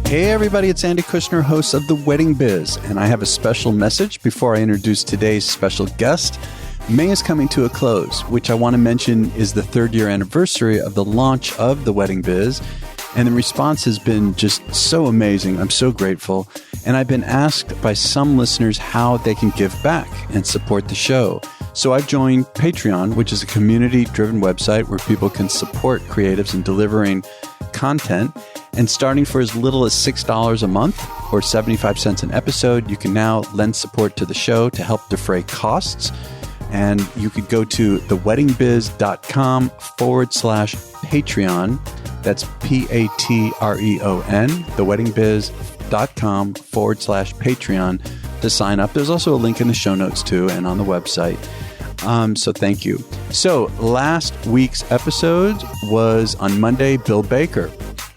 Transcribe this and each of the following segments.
Hey everybody, it's Andy Kushner, host of The Wedding Biz, and I have a special message before I introduce today's special guest. May is coming to a close, which I want to mention is the 3rd year anniversary of the launch of The Wedding Biz, and the response has been just so amazing. I'm so grateful, and I've been asked by some listeners how they can give back and support the show. So I've joined Patreon, which is a community-driven website where people can support creatives in delivering content. And starting for as little as $6 a month or 75 cents an episode, you can now lend support to the show to help defray costs. And you could go to theweddingbiz.com/Patreon. That's Patreon, theweddingbiz.com/Patreon to sign up. There's also a link in the show notes too and on the website. So thank you. So last week's episode was on Monday, Bill Baker,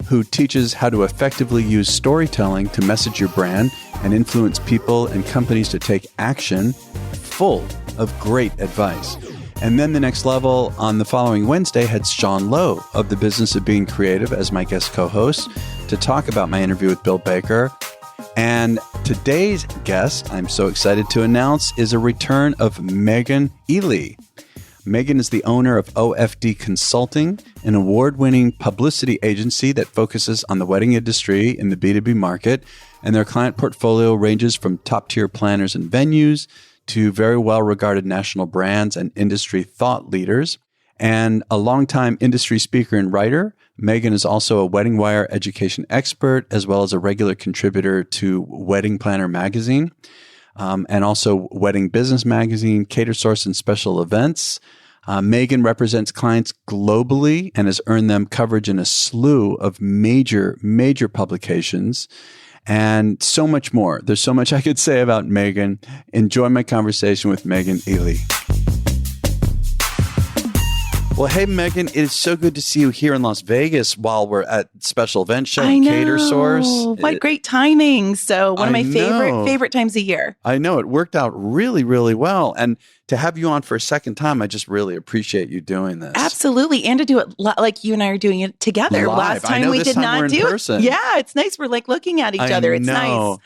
who teaches how to effectively use storytelling to message your brand and influence people and companies to take action, full of great advice. And then the next level on the following Wednesday had Sean Lowe of The Business of Being Creative as my guest co-host to talk about my interview with Bill Baker. And today's guest, I'm so excited to announce, is a return of Meghan Ely. Meghan is the owner of OFD Consulting, an award-winning publicity agency that focuses on the wedding industry in the B2B market, and their client portfolio ranges from top-tier planners and venues to very well-regarded national brands and industry thought leaders. And a longtime industry speaker and writer, Meghan is also a Wedding Wire education expert, as well as a regular contributor to Wedding Planner magazine. And also Wedding Business Magazine, Cater Source, and Special Events. Meghan represents clients globally and has earned them coverage in a slew of major publications and so much more. There's so much I could say about Meghan. Enjoy my conversation with Meghan Ely. Well, hey, Meghan, it is so good to see you here in Las Vegas while we're at Special Event Show, Cater Source. What great timing. So one of my favorite times of year. I know. It worked out really, really well. And to have you on for a second time, I just really appreciate you doing this. Absolutely. And to do it like you and I are doing it together. Live. Last time we did not do it. Yeah, it's nice. We're like looking at each other. It's nice.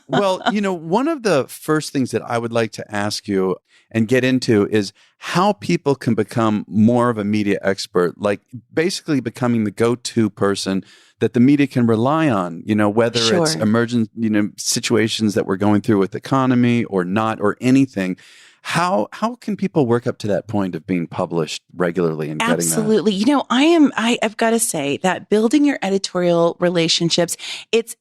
Well, one of the first things that I would like to ask you and get into is how people can become more of a media expert, like basically becoming the go-to person that the media can rely on, whether it's emergent, situations that we're going through with the economy or not, or anything. How can people work up to that point of being published regularly and getting that? Absolutely. I've got to say that building your editorial relationships, it's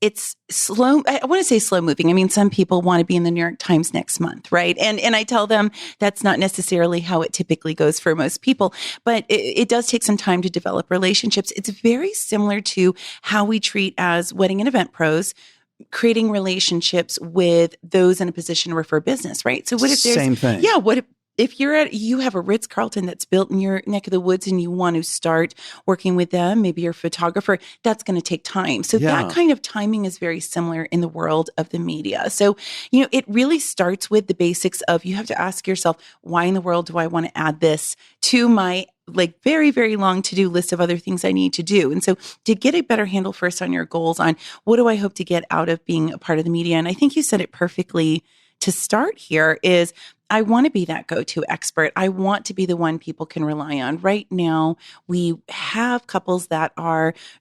slow. I want to say slow moving. I mean, some people want to be in the New York Times next month, right? And I tell them that's not necessarily how it typically goes for most people, but it does take some time to develop relationships. It's very similar to how we treat as wedding and event pros, creating relationships with those in a position to refer business, right? So what if there's same thing? Yeah. What if you have a Ritz-Carlton that's built in your neck of the woods and you want to start working with them, maybe you're a photographer, that's going to take time. So that kind of timing is very similar in the world of the media. So, it really starts with the basics of you have to ask yourself, why in the world do I want to add this to my very, very long to-do list of other things I need to do. And so to get a better handle first on your goals on what do I hope to get out of being a part of the media? And I think you said it perfectly to start here is I want to be that go-to expert. I want to be the one people can rely on. Right now, we have couples that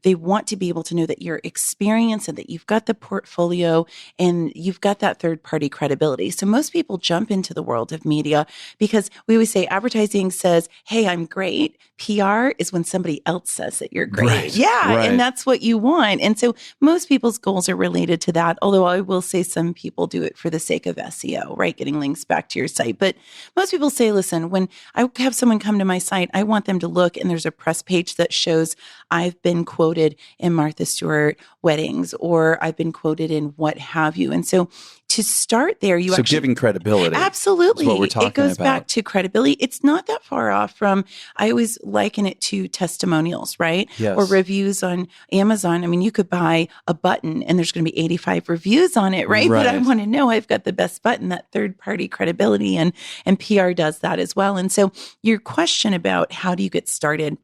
they want to be able to know that you're experienced and that you've got the portfolio and you've got that third-party credibility. So most people jump into the world of media because we always say advertising says, hey, I'm great. PR is when somebody else says that you're great. Right. Yeah, right. And that's what you want. And so most people's goals are related to that, although I will say some people do it for the sake of SEO, right? Getting links back to your site. But most people say, listen, when I have someone come to my site, I want them to look and there's a press page that shows I've been quoted in Martha Stewart weddings or I've been quoted in what have you. And so to start there, giving credibility. Absolutely. Is what we're talking it goes about. Back to credibility. It's not that far off from, I always liken it to testimonials, right? Yes. Or reviews on Amazon. I mean, you could buy a button and there's going to be 85 reviews on it, right? But I want to know I've got the best button, that third party credibility, and PR does that as well. And so your question about how do you get started?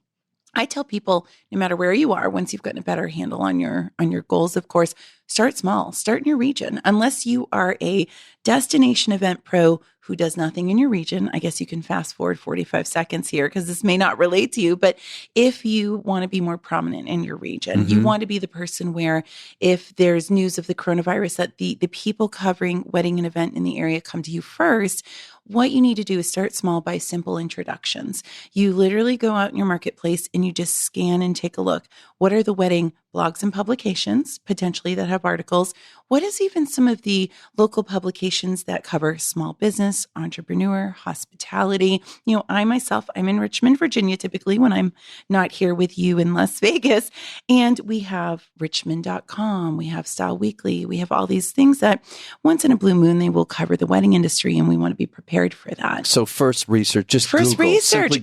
I tell people, no matter where you are, once you've gotten a better handle on your goals, of course, start small, start in your region. Unless you are a destination event pro who does nothing in your region, I guess you can fast forward 45 seconds here because this may not relate to you. But if you want to be more prominent in your region, you want to be the person where if there's news of the coronavirus, that the people covering wedding and event in the area come to you first. What you need to do is start small by simple introductions. You literally go out in your marketplace and you just scan and take a look. What are the wedding blogs and publications, potentially that have articles? What is even some of the local publications that cover small business, entrepreneur, hospitality? You know, I'm in Richmond, Virginia, typically when I'm not here with you in Las Vegas. And we have richmond.com, we have Style Weekly, we have all these things that once in a blue moon, they will cover the wedding industry, and we want to be prepared for that. So first research,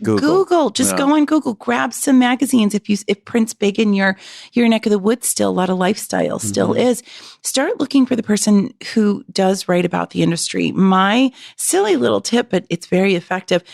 Google. Just go on Google, grab some magazines. If print's big in your neck of the woods, still a lot of lifestyle still is. Start looking for the person who does write about the industry. My silly little tip, but it's very effective.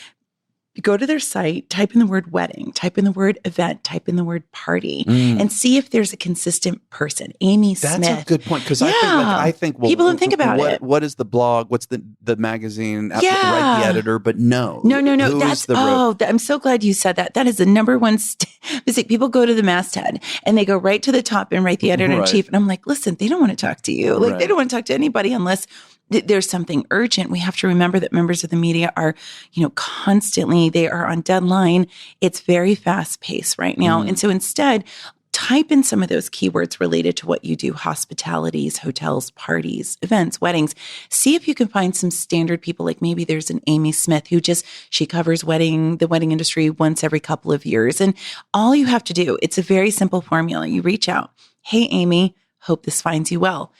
Go to their site, type in the word wedding, type in the word event, type in the word party, and see if there's a consistent person. Amy Smith. That's a good point, because I think well, people don't think about it. What is the blog? What's the magazine? Write the editor, but no. I'm so glad you said that. That is the number one mistake. People go to the masthead and they go right to the top and write the editor in chief. And I'm like, listen, they don't want to talk to you. Like they don't want to talk to anybody unless there's something urgent. We have to remember that members of the media are, constantly, they are on deadline. It's very fast paced right now. And so instead, type in some of those keywords related to what you do: hospitalities, hotels, parties, events, weddings. See if you can find some standard people. Like maybe there's an Amy Smith who she covers the wedding industry once every couple of years. And all you have to do, it's a very simple formula. You reach out. Hey, Amy, hope this finds you well.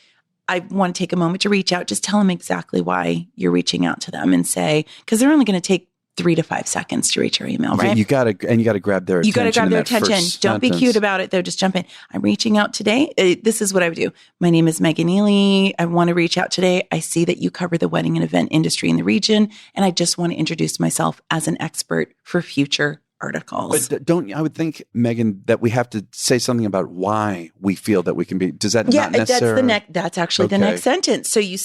I want to take a moment to reach out. Just tell them exactly why you're reaching out to them and say, because they're only going to take 3 to 5 seconds to reach your email, right? You got to grab their attention. You got to grab their attention. Don't be cute about it though. Just jump in. I'm reaching out today. This is what I would do. My name is Meghan Ely. I want to reach out today. I see that you cover the wedding and event industry in the region, and I just want to introduce myself as an expert for future articles. But I would think, Meghan, that we have to say something about why we feel that we can be. Does that not necessarily? That's actually the next sentence. So you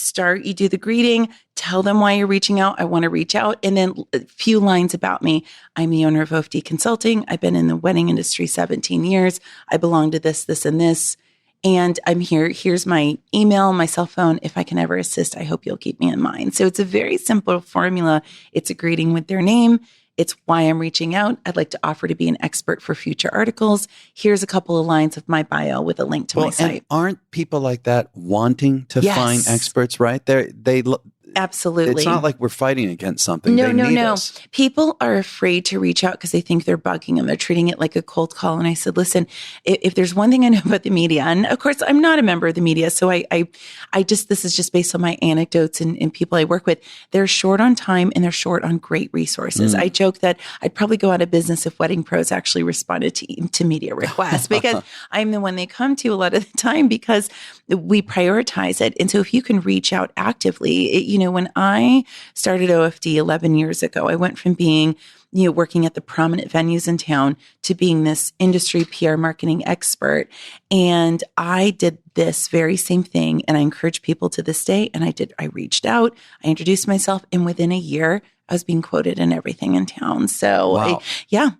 do the greeting, tell them why you're reaching out. I want to reach out. And then a few lines about me. I'm the owner of OFD Consulting. I've been in the wedding industry 17 years. I belong to this, this, and this. And I'm here. Here's my email, my cell phone. If I can ever assist, I hope you'll keep me in mind. So it's a very simple formula. It's a greeting with their name. It's why I'm reaching out. I'd like to offer to be an expert for future articles. Here's a couple of lines of my bio with a link to my site. And aren't people like that wanting to find experts, right? Absolutely. It's not like we're fighting against something. No. Us. People are afraid to reach out because they think they're bugging them. They're treating it like a cold call. And I said, listen, if there's one thing I know about the media, and of course I'm not a member of the media, so this is just based on my anecdotes and people I work with. They're short on time and they're short on great resources. I joke that I'd probably go out of business if Wedding Pros actually responded to media requests, because I'm the one they come to a lot of the time because we prioritize it. And so if you can reach out actively, when I started OFD 11 years ago, I went from being, working at the prominent venues in town to being this industry PR marketing expert. And I did this very same thing. And I encourage people to this day. And I reached out, I introduced myself, and within a year, I was being quoted in everything in town. So, wow.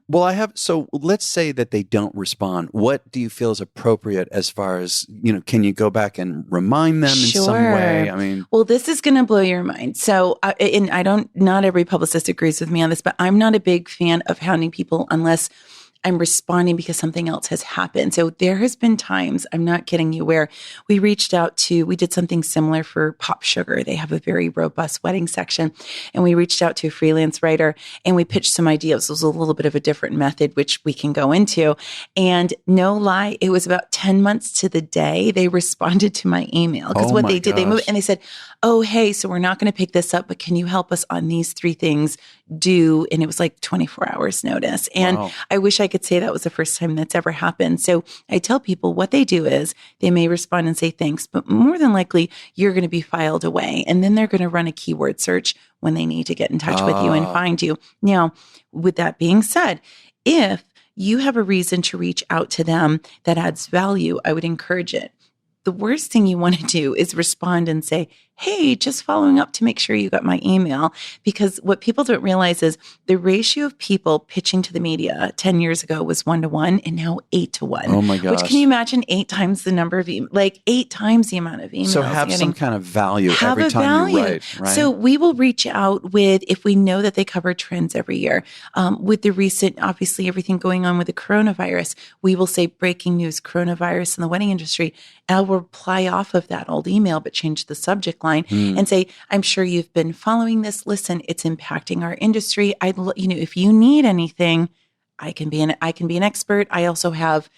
Well, so let's say that they don't respond. What do you feel is appropriate as far as, can you go back and remind them in some way? Well, this is going to blow your mind. So, not every publicist agrees with me on this, but I'm not a big fan of hounding people unless I'm responding because something else has happened. So there has been times, I'm not kidding you, where we did something similar for Pop Sugar. They have a very robust wedding section. And we reached out to a freelance writer and we pitched some ideas. It was a little bit of a different method, which we can go into. And no lie, it was about 10 months to the day they responded to my email. Because they did, they moved and they said, oh, hey, so we're not going to pick this up, but can you help us on these 3 things due? And it was like 24 hours notice. And I wish I could say that was the first time that's ever happened. So I tell people what they do is they may respond and say thanks, but more than likely you're going to be filed away. And then they're going to run a keyword search when they need to get in touch with you and find you. Now, with that being said, if you have a reason to reach out to them that adds value, I would encourage it. The worst thing you want to do is respond and say, hey, just following up to make sure you got my email. Because what people don't realize is the ratio of people pitching to the media 10 years ago was 1-to-1 and now 8-to-1. Oh my gosh. Which, can you imagine 8 times the number of like 8 times the amount of emails? So have some kind of value every time you write, right? So we will reach out with, if we know that they cover trends every year, with the recent, obviously everything going on with the coronavirus, we will say breaking news, coronavirus in the wedding industry. And I'll reply off of that old email, but change the subject line and say, I'm sure you've been following this. Listen, it's impacting our industry. If you need anything, I can be an expert. I also have,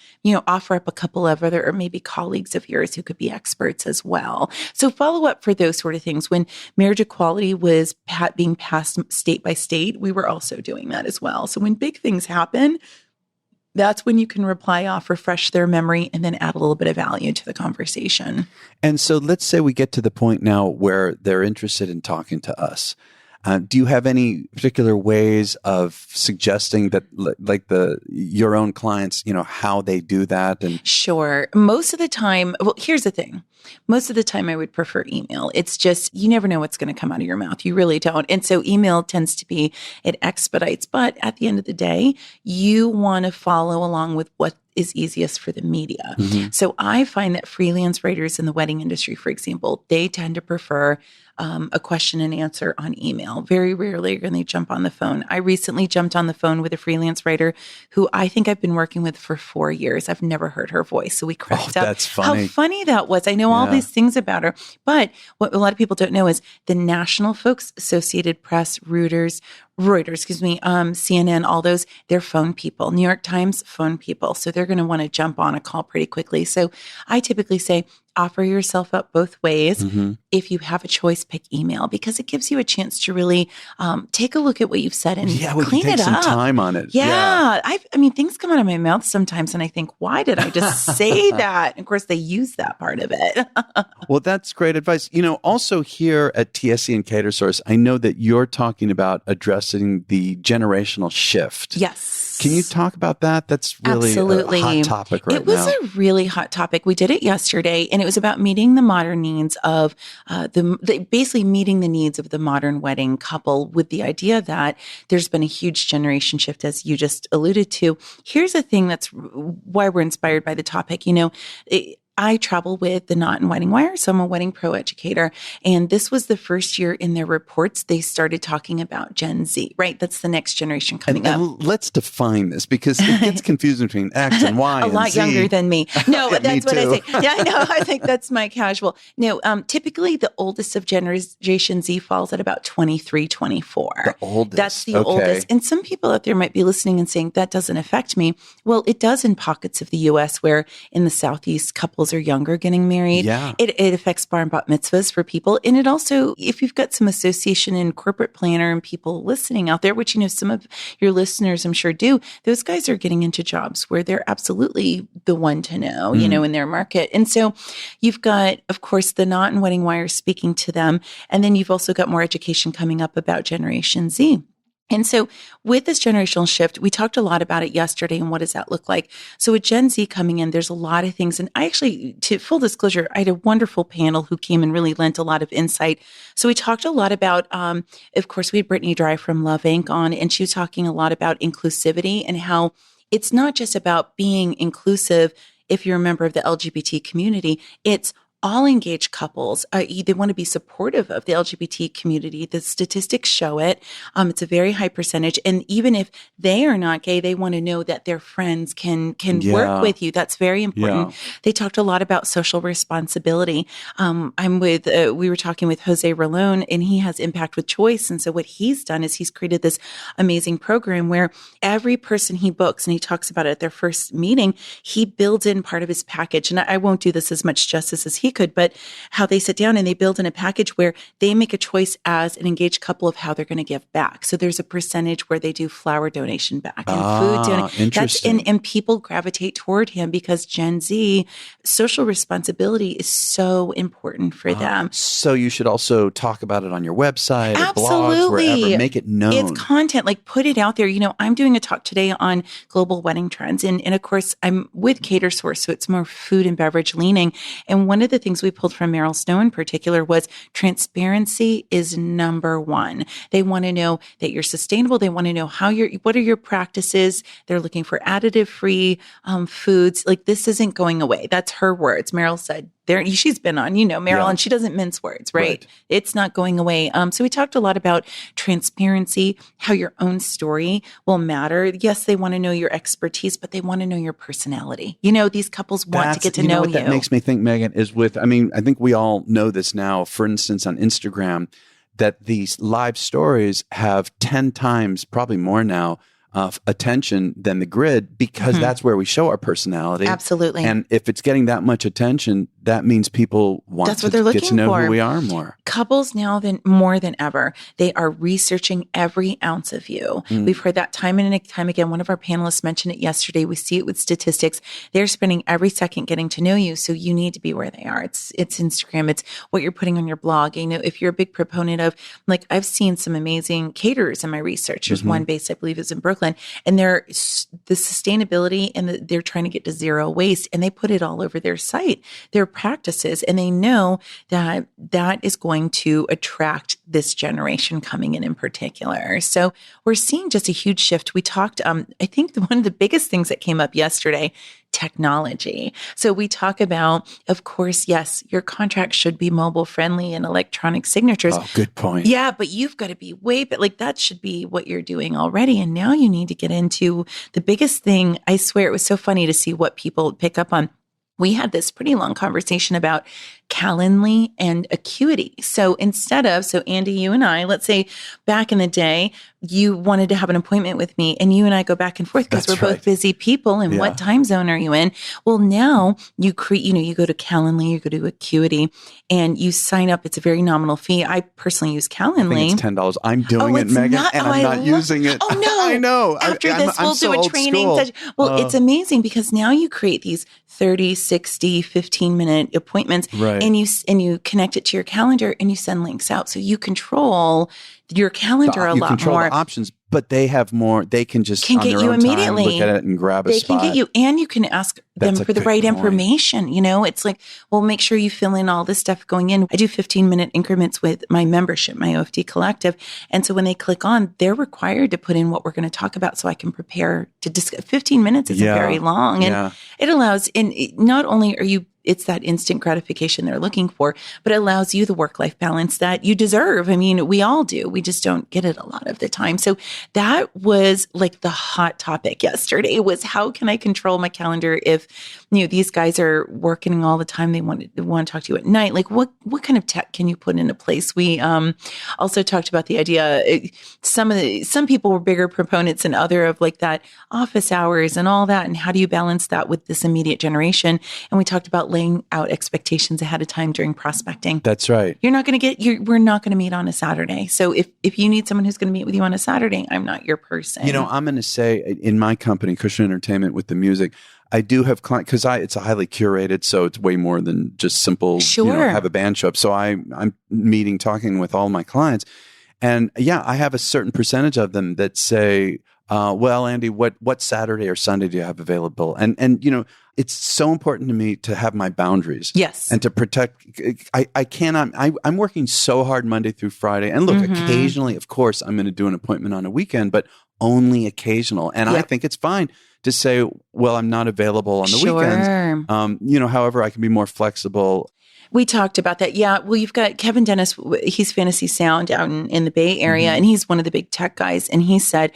offer up a couple of other, or maybe colleagues of yours who could be experts as well. So follow up for those sort of things. When marriage equality was being passed state by state, we were also doing that as well. So when big things happen, that's when you can reply off, refresh their memory, and then add a little bit of value to the conversation. And so let's say we get to the point now where they're interested in talking to us. Do you have any particular ways of suggesting that, like your own clients, how they do that? And sure. Most of the time, well, here's the thing. Most of the time I would prefer email. It's just, you never know what's going to come out of your mouth. You really don't. And so email tends to be, it expedites. But at the end of the day, you want to follow along with what is easiest for the media. Mm-hmm. So I find that freelance writers in the wedding industry, for example, they tend to prefer a question and answer on email. Very rarely are they jump on the phone. I recently jumped on the phone with a freelance writer who I think I've been working with for 4 years. I've never heard her voice. So we cracked up. That's funny. How funny that was. I know all these things about her. But what a lot of people don't know is the national folks, Associated Press, Reuters, CNN, all those, they're phone people. New York Times, phone people. So they're going to want to jump on a call pretty quickly. So I typically say, offer yourself up both ways. Mm-hmm. If you have a choice, pick email, because it gives you a chance to really take a look at what you've said and clean it up. Some time on it. Yeah. I mean, things come out of my mouth sometimes and I think, why did I just say that? And of course, they use that part of it. Well, that's great advice. Also here at TSC and Cater Source, I know that you're talking about addressing the generational shift. Yes. Can you talk about that? That's really Absolutely. A hot topic right now. It was a really hot topic. We did it yesterday, and it was about meeting the modern needs of basically meeting the needs of the modern wedding couple, with the idea that there's been a huge generation shift, as you just alluded to. Here's a thing that's why we're inspired by the topic. I travel with the Knot and Wedding Wire, so I'm a wedding pro educator. And this was the first year in their reports they started talking about Gen Z, right? That's the next generation coming up. And let's define this, because it gets confusing between X and Y and Z. A lot younger than me. No, that's what I say. Yeah, I know. I think that's my casual. No, typically the oldest of Generation Z falls at about 23, 24. The oldest. That's the oldest. And some people out there might be listening and saying, that doesn't affect me. Well, it does in pockets of the U.S. where in the Southeast, couples are younger getting married. Yeah. It affects bar and bat mitzvahs for people. And it also, if you've got some association and corporate planner and people listening out there, which, some of your listeners I'm sure do, those guys are getting into jobs where they're absolutely the one to know, in their market. And so you've got, of course, the Knot and Wedding Wire speaking to them. And then you've also got more education coming up about Generation Z. And so with this generational shift, we talked a lot about it yesterday, and what does that look like? So with Gen Z coming in, there's a lot of things. And I actually, to full disclosure, I had a wonderful panel who came and really lent a lot of insight. So we talked a lot about, of course, we had Brittany Dry from Love Inc. on, and she was talking a lot about inclusivity and how it's not just about being inclusive if you're a member of the LGBT community. It's all engaged couples, they want to be supportive of the LGBT community. The statistics show it. It's a very high percentage. And even if they are not gay, they want to know that their friends can work with you. That's very important. Yeah. They talked a lot about social responsibility. We were talking with Jose Rolón, and he has Impact with Choice. And so what he's done is he's created this amazing program where every person he books, and he talks about it at their first meeting, he builds in part of his package. And I won't do this as much justice as he he could, but how they sit down and they build in a package where they make a choice as an engaged couple of how they're going to give back. So there's a percentage where they do flower donation back and food donation. Interesting. And people gravitate toward him because Gen Z social responsibility is so important for them. So you should also talk about it on your website or Absolutely. blogs, wherever. Make it known. It's content, like put it out there. You know, I'm doing a talk today on global wedding trends. And of course, I'm with Cater Source, so it's more food and beverage leaning. And one of the things we pulled from Meryl Snow in particular was transparency is number one. They want to know that you're sustainable. They want to know what are your practices. They're looking for additive-free foods. Like, this isn't going away. That's her words. Meryl said, she's been on, Meryl, and she doesn't mince words, right? It's not going away. So we talked a lot about transparency, how your own story will matter. Yes, they want to know your expertise, but they want to know your personality. These couples want to get to know you. That makes me think, Meghan, is I think we all know this now, for instance, on Instagram, that these live stories have 10 times, probably more now, attention than the grid, because that's where we show our personality. Absolutely. And if it's getting that much attention, that means people want to get to know who we are more. Couples now more than ever, they are researching every ounce of you. We've heard that time and time again. One of our panelists mentioned it yesterday. We see it with statistics. They're spending every second getting to know you. So you need to be where they are. It's Instagram. It's what you're putting on your blog. If you're a big proponent of, like, I've seen some amazing caterers in my research. There's one based, I believe, is in Brooklyn, and they're the sustainability and they're trying to get to zero waste, and they put it all over their site, their practices, and they know that is going to attract this generation coming in particular. So we're seeing just a huge shift. We talked, I think one of the biggest things that came up yesterday, technology. So we talk about, of course, yes, your contract should be mobile friendly and electronic signatures. Oh, good point. Yeah, but you've got to be that should be what you're doing already. And now you need to get into the biggest thing. I swear it was so funny to see what people pick up on. We had this pretty long conversation about Calendly and Acuity. So Andy, you and I, let's say back in the day, you wanted to have an appointment with me and you and I go back and forth because we're both busy people. And what time zone are you in? Well, now you you go to Calendly, you go to Acuity, and you sign up. It's a very nominal fee. I personally use Calendly. I think it's $10. I'm doing it, Meghan, and I'm not using it. Oh, no. I know. After this, we'll do a training session. Well, it's amazing because now you create these 30, 60, 15-minute appointments. Right. And you connect it to your calendar and you send links out. So you control your calendar a lot more. You control the options, but they have more. They can just on get their you own immediately. Time, look at it and grab a spot. They can get you, and you can ask them for the right information. It's like, well, make sure you fill in all this stuff going in. I do 15-minute increments with my membership, my OFD Collective. And so when they click on, they're required to put in what we're going to talk about so I can prepare to discuss. 15 minutes isn't very long. And it allows, and not only are it's that instant gratification they're looking for, but it allows you the work-life balance that you deserve. I mean, we all do. We just don't get it a lot of the time. So that was like the hot topic yesterday, was how can I control my calendar if, these guys are working all the time. They want to talk to you at night. Like what kind of tech can you put into place? We also talked about the idea, some people were bigger proponents than other of like that office hours and all that. And how do you balance that with this immediate generation? And we talked about laying out expectations ahead of time during prospecting. That's right. We're not going to meet on a Saturday. So if you need someone who's going to meet with you on a Saturday, I'm not your person. I'm going to say in my company, Cushion Entertainment, with the music, I do have clients because it's a highly curated, so it's way more than just simple, have a band show up. So I'm talking with all my clients. And I have a certain percentage of them that say, well, Andy, what Saturday or Sunday do you have available? And it's so important to me to have my boundaries. Yes. And to protect. I cannot. I'm working so hard Monday through Friday. And look, occasionally, of course, I'm going to do an appointment on a weekend, but only occasional. And I think it's fine to say, well, I'm not available on the weekends. However, I can be more flexible. We talked about that. Yeah. Well, you've got Kevin Dennis. He's Fantasy Sound out in the Bay Area, and he's one of the big tech guys. And he said,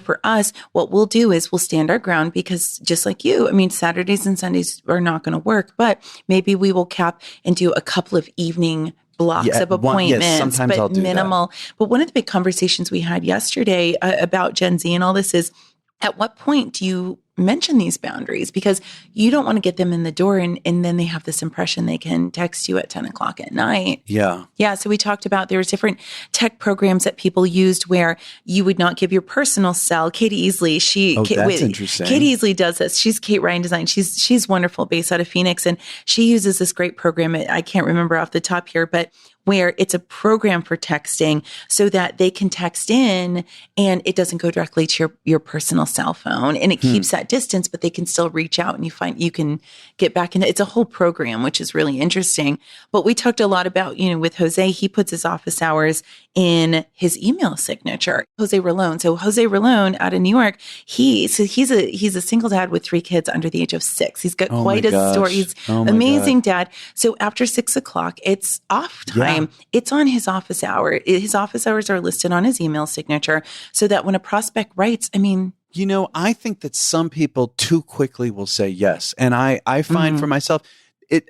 for us, what we'll do is we'll stand our ground because just like you, Saturdays and Sundays are not going to work, but maybe we will cap and do a couple of evening blocks of appointments, but I'll do minimal. That. But one of the big conversations we had yesterday about Gen Z and all this is, at what point do you mention these boundaries because you don't want to get them in the door and then they have this impression they can text you at 10 o'clock at night. Yeah. Yeah. So we talked about there's different tech programs that people used where you would not give your personal cell. Katie Easley, interesting. Katie Easley does this. She's Kate Ryan Design. She's wonderful, based out of Phoenix. And she uses this great program. I can't remember off the top here, but where it's a program for texting so that they can text in and it doesn't go directly to your personal cell phone and it keeps that distance, but they can still reach out and you can get back in. It's a whole program, which is really interesting. But we talked a lot about, with Jose, he puts his office hours in his email signature. Jose Rolón. So Jose Rolón out of New York, he's a single dad with 3 kids under the age of 6. He's got quite a story. He's amazing dad. So after 6 o'clock, it's off time. Yeah. It's on his office hour. His office hours are listed on his email signature so that when a prospect writes, I think that some people too quickly will say yes. And I find for myself,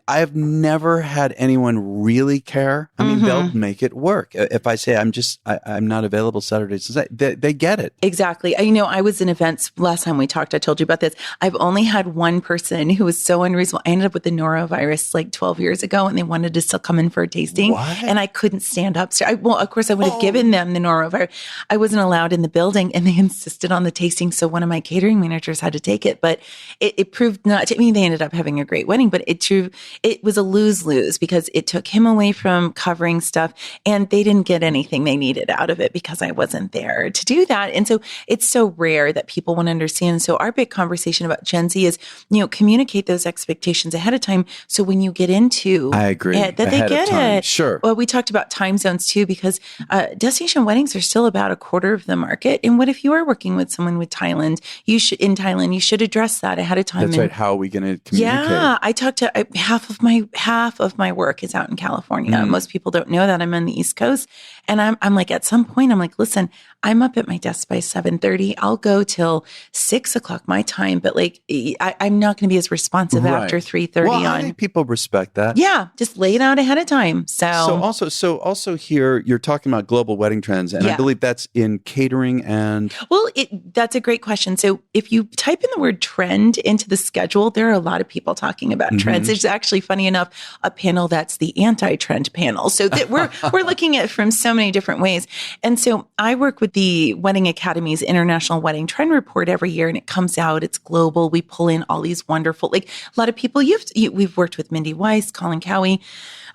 I've never had anyone really care. They'll make it work. If I say I'm not available Saturdays, they get it. Exactly. I was in events last time we talked. I told you about this. I've only had one person who was so unreasonable. I ended up with the norovirus like 12 years ago, and they wanted to still come in for a tasting. What? And I couldn't stand up. So of course, I would have given them the norovirus. I wasn't allowed in the building, and they insisted on the tasting. So one of my catering managers had to take it, but it proved not to. They ended up having a great wedding, but it was a lose-lose because it took him away from covering stuff and they didn't get anything they needed out of it because I wasn't there to do that. And so it's so rare that people want to understand. So our big conversation about Gen Z is, communicate those expectations ahead of time. So when you get into I agree. That they get it. Sure. Well, we talked about time zones too, because destination weddings are still about a quarter of the market. And what if you are working with someone with Thailand? You should address that ahead of time. That's right. How are we going to communicate? Yeah. I talked to half of my work is out in California. Most people don't know that I'm on the East Coast. And I'm like, at some point, I'm like, listen, I'm up at my desk by 7:30. I'll go till 6 o'clock my time, but I'm not going to be as responsive after 3:30 on. I think people respect that. Yeah, just lay it out ahead of time. So also here you're talking about global wedding trends, and I believe that's in catering and. Well, that's a great question. So if you type in the word trend into the schedule, there are a lot of people talking about trends. There's actually, funny enough, a panel that's the anti-trend panel. So that we're looking at it from so many different ways. And so I work with the Wedding Academy's International Wedding Trend Report every year, and it comes out. It's global. We pull in all these wonderful, a lot of people. We've worked with Mindy Weiss, Colin Cowie,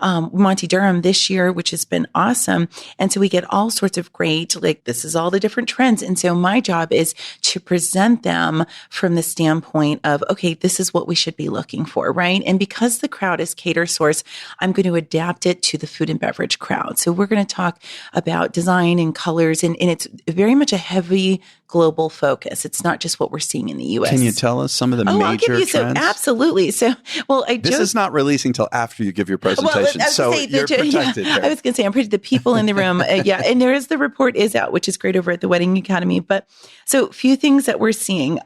Monty Durham this year, which has been awesome. And so we get all sorts of great, this is all the different trends. And so my job is to present them from the standpoint of, okay, this is what we should be looking for, right? And because the crowd is cater source, I'm going to adapt it to the food and beverage crowd. So we're going to talk about design and colors, and it's very much a heavy global focus. It's not just what we're seeing in the U.S. Can you tell us some of the major I'll give you trends? Absolutely. So, this is not releasing till after you give your presentation, so you're protected. Yeah, I was going to say, I'm pretty the people in the room. And the report is out, which is great over at the Wedding Academy. But so few things that we're seeing.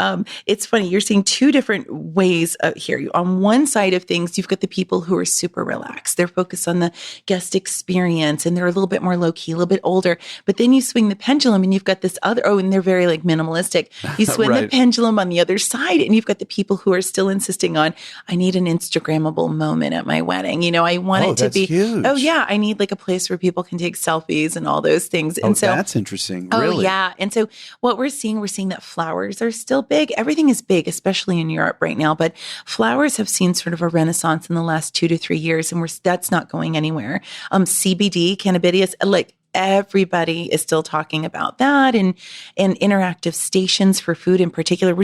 It's funny. You're seeing two different ways here. On one side of things, you've got the people who are super relaxed. They're focused on the guest experience, and they're a little bit more low key, a little bit older. But then you swing the pendulum, and you've got this other. And they're very minimalistic. You swing the pendulum on the other side, and you've got the people who are still insisting on, I need an Instagrammable moment at my wedding. I want it to be huge. Oh yeah, I need a place where people can take selfies and all those things. And so that's interesting. Really? Oh yeah. And so what we're seeing that flowers are still big. Everything is big, especially in Europe right now. But flowers have seen sort of a renaissance in the last 2 to 3 years, and that's not going anywhere. CBD, cannabidiol, everybody is still talking about that, and interactive stations for food in particular.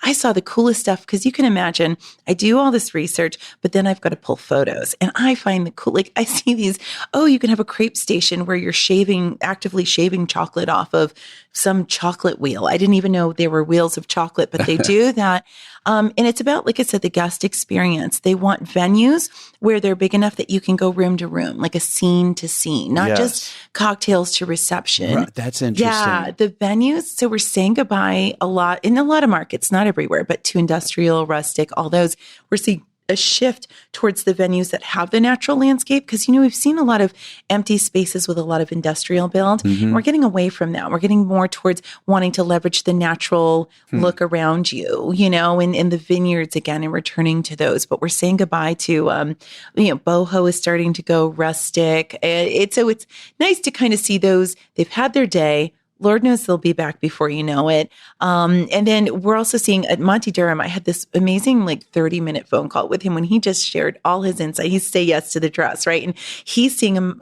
I saw the coolest stuff, because you can imagine I do all this research, but then I've got to pull photos, and I find the cool, I see these, you can have a crepe station where you're actively shaving chocolate off of some chocolate wheel. I didn't even know there were wheels of chocolate, but they do that. And it's about, like I said, the guest experience. They want venues where they're big enough that you can go room to room, like a scene to scene, not just cocktails to reception. Right. That's interesting. Yeah, the venues. So we're saying goodbye in a lot of markets, not everywhere, but to industrial, rustic, all those. We're seeing a shift towards the venues that have the natural landscape. Because, we've seen a lot of empty spaces with a lot of industrial build. And we're getting away from that. We're getting more towards wanting to leverage the natural look around you, in the vineyards again, and returning to those. But we're saying goodbye to, boho is starting to go rustic. So it's nice to kind of see those. They've had their day. Lord knows they'll be back before you know it. And then we're also seeing at Monty Durham, I had this amazing 30-minute phone call with him when he just shared all his insight. He's say yes to the dress, right? And he's seeing him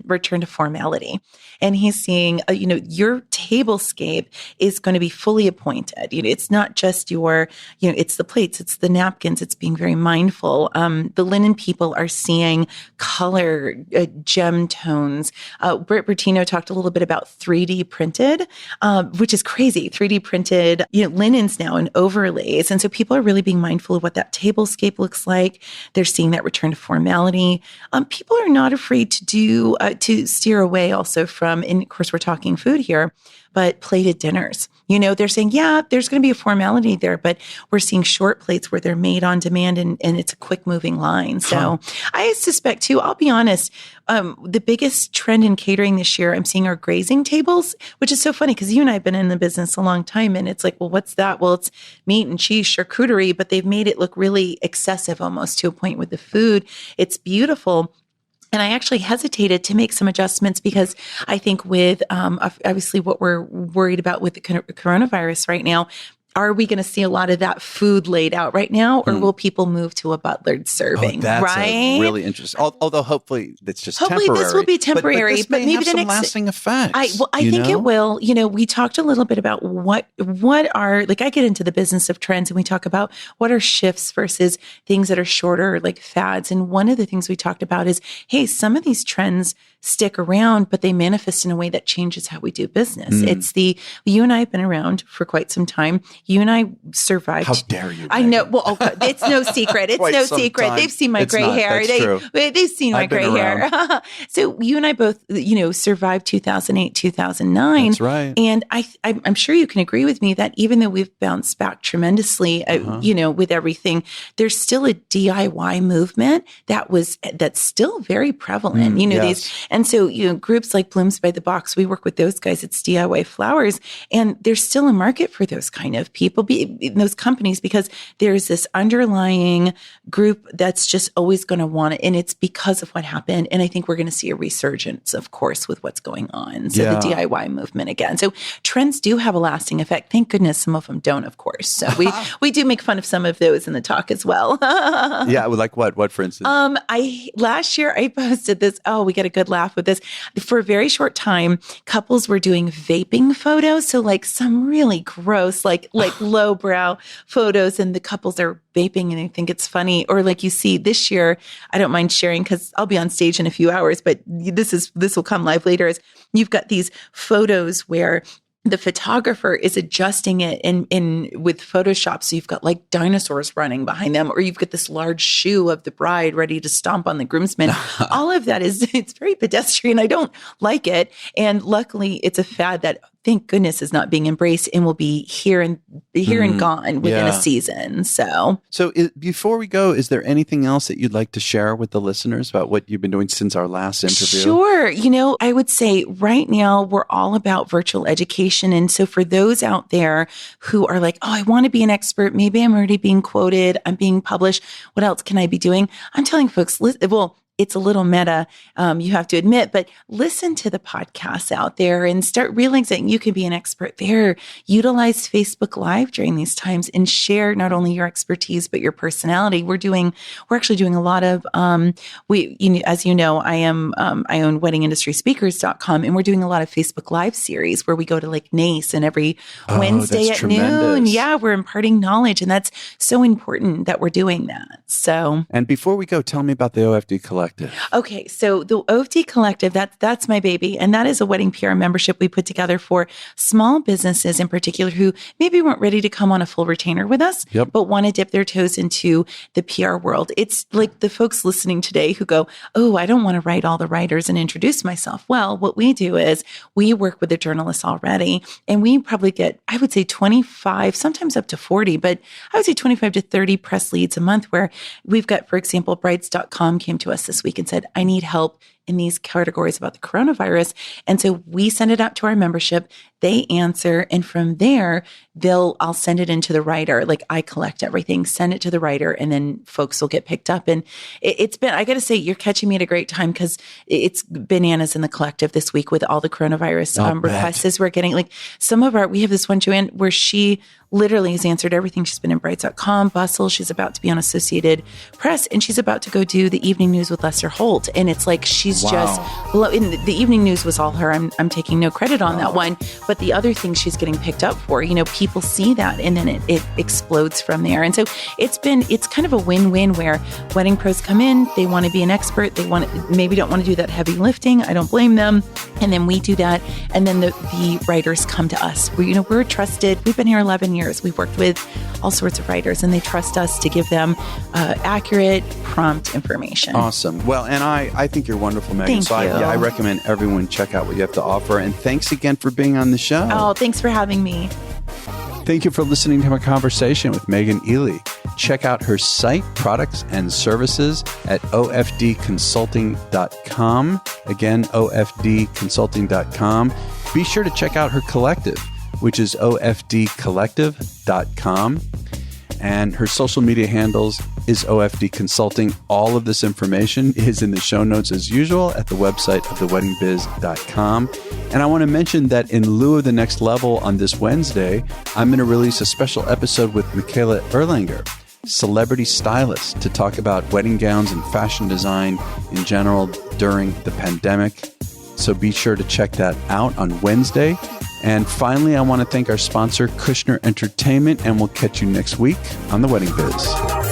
return to formality. And he's seeing, your tablescape is going to be fully appointed. It's not just your, it's the plates, it's the napkins, it's being very mindful. The linen people are seeing color, gem tones. Britt Bertino talked a little bit about 3D printed, which is crazy. 3D printed, linens now and overlays. And so people are really being mindful of what that tablescape looks like. They're seeing that return to formality. People are not afraid to steer away also from, and of course we're talking food here, but plated dinners. They're saying, yeah, there's going to be a formality there, but we're seeing short plates where they're made on demand and it's a quick moving line. So I suspect too, I'll be honest, the biggest trend in catering this year, I'm seeing are grazing tables, which is so funny because you and I have been in the business a long time. And it's like, well, what's that? Well, it's meat and cheese, charcuterie, but they've made it look really excessive almost to a point with the food. It's beautiful. And I actually hesitated to make some adjustments because I think with obviously what we're worried about with the coronavirus right now, are we going to see a lot of that food laid out right now, or will people move to a butlered serving? That's right? Really interesting. Although hopefully it's just hopefully temporary. This will be temporary, but maybe have the next lasting effects. I think it will. We talked a little bit about what are, I get into the business of trends and we talk about what are shifts versus things that are shorter, like fads. And one of the things we talked about is, hey, some of these trends stick around, but they manifest in a way that changes how we do business. It's you and I have been around for quite some time. You and I survived. How dare you? I know. Well, it's no secret. It's no secret. They've seen my gray hair. They've seen my gray hair. So you and I both, survived 2008, 2009. That's right. And I'm sure you can agree with me that even though we've bounced back tremendously, with everything, there's still a DIY movement that's still very prevalent. And so, groups like Blooms by the Box, we work with those guys. It's DIY Flowers. And there's still a market for those kind of people, in those companies, because there's this underlying group that's just always going to want it. And it's because of what happened. And I think we're going to see a resurgence, of course, with what's going on. So the DIY movement again. So trends do have a lasting effect. Thank goodness some of them don't, of course. So we do make fun of some of those in the talk as well. Yeah. Like what? What, for instance? Last year I posted this. Oh, we get a good laugh with this. For a very short time, couples were doing vaping photos. So some really gross, like lowbrow photos, and the couples are vaping and they think it's funny. Or you see this year, I don't mind sharing because I'll be on stage in a few hours, but this will come live later, is you've got these photos where the photographer is adjusting it in with Photoshop. So you've got dinosaurs running behind them, or you've got this large shoe of the bride ready to stomp on the groomsmen. All of that it's very pedestrian. I don't like it. And luckily it's a fad that, thank goodness, is not being embraced and will be here and gone within a season. So before we go, is there anything else that you'd like to share with the listeners about what you've been doing since our last interview? Sure. I would say right now we're all about virtual education. And so for those out there who are like, oh, I want to be an expert. Maybe I'm already being quoted. I'm being published. What else can I be doing? I'm telling folks, it's a little meta, you have to admit, but listen to the podcasts out there and start realizing you can be an expert there. Utilize Facebook Live during these times and share not only your expertise, but your personality. We're actually doing a lot of, as you know, I own weddingindustryspeakers.com, and we're doing a lot of Facebook Live series where we go to NACE, and every Wednesday at noon. Yeah, we're imparting knowledge, and that's so important that we're doing that. So, and before we go, tell me about the OFD Collection. Collective? Okay, so the OFD Collective, that's my baby. And that is a wedding PR membership we put together for small businesses in particular who maybe weren't ready to come on a full retainer with us, but want to dip their toes into the PR world. It's like the folks listening today who go, oh, I don't want to write all the writers and introduce myself. Well, what we do is we work with the journalists already, and we probably get, I would say 25, sometimes up to 40, but I would say 25 to 30 press leads a month where we've got, for example, brides.com came to us this week and said, I need help in these categories about the coronavirus. And so we send it out to our membership. They answer. And from there, I'll send it into the writer. Like I collect everything, send it to the writer, and then folks will get picked up. And it's been, I got to say, you're catching me at a great time because it's bananas in the collective this week with all the coronavirus requests as we're getting. Like we have this one, Joanne, where she literally has answered everything. She's been in brides.com, Bustle. She's about to be on Associated Press, and she's about to go do the evening news with Lester Holt. And it's like, she's just, the evening news was all her. I'm taking no credit on that one. But the other thing she's getting picked up for, people see that and then it explodes from there. And so it's kind of a win-win where wedding pros come in, they want to be an expert. They maybe don't want to do that heavy lifting. I don't blame them. And then we do that. And then the writers come to us. We're trusted. We've been here 11 years. We've worked with all sorts of writers, and they trust us to give them accurate, prompt information. Awesome. Well, and I think you're wonderful, Meghan. Thank you. I recommend everyone check out what you have to offer. And thanks again for being on the show. Oh, thanks for having me. Thank you for listening to my conversation with Meghan Ely. Check out her site, products, and services at ofdconsulting.com. Again, ofdconsulting.com. Be sure to check out her collective, which is ofdcollective.com. And her social media handles is OFD Consulting. All of this information is in the show notes as usual at the website of theweddingbiz.com. And I want to mention that in lieu of the next level on this Wednesday, I'm going to release a special episode with Michaela Erlanger, celebrity stylist, to talk about wedding gowns and fashion design in general during the pandemic. So be sure to check that out on Wednesday. And finally, I want to thank our sponsor, Kushner Entertainment, and we'll catch you next week on The Wedding Biz.